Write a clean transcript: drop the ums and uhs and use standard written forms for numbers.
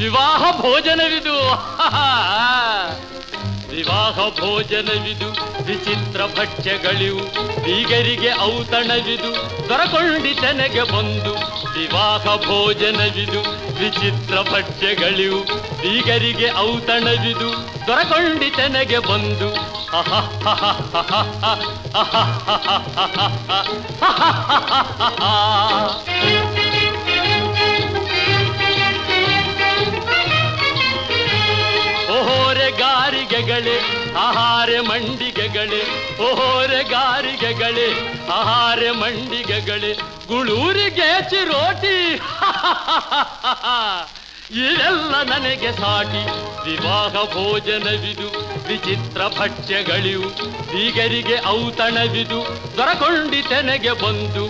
ವಿವಾಹ ಭೋಜನವಿದು. ವಿವಾಹ ಭೋಜನವಿದು, ವಿಚಿತ್ರ ಭಕ್ಷ್ಯಗಳಿವು, ಬೀಗರಿಗೆ ಔತಣವಿದು, ದೊರಕೊಂಡಿತನೆಗೆ ಬಂದು. ವಿವಾಹ ಭೋಜನವಿದು, ವಿಚಿತ್ರ ಭಕ್ಷ್ಯಗಳಿವು, ಬೀಗರಿಗೆ ಔತಣವಿದು, ದೊರಕೊಂಡಿತನೆಗೆ ಬಂದು. ಓಹೋರೆ ಗಾರಿಗೆಗಳೇ ಆಹಾರ ಮಂಡಿಗೆಗಳೇ, ಓಹೋರೆ ಗಾರಿಗೆಗಳೇ ಆಹಾರ ಮಂಡಿಗೆಗಳೇ, ಗುಳೂರಿಗೆ ಚಿರೋಟಿ ಇದೆಲ್ಲ ನನಗೆ ಸಾಟಿ. ವಿವಾಹ ಭೋಜನವಿದು, ವಿಚಿತ್ರ ಭಕ್ಷ್ಯಗಳಿವು, ಬೀಗರಿಗೆ ಔತಣವಿದು, ದೊರಕೊಂಡಿತೆನೆಗೆ ಬಂದು.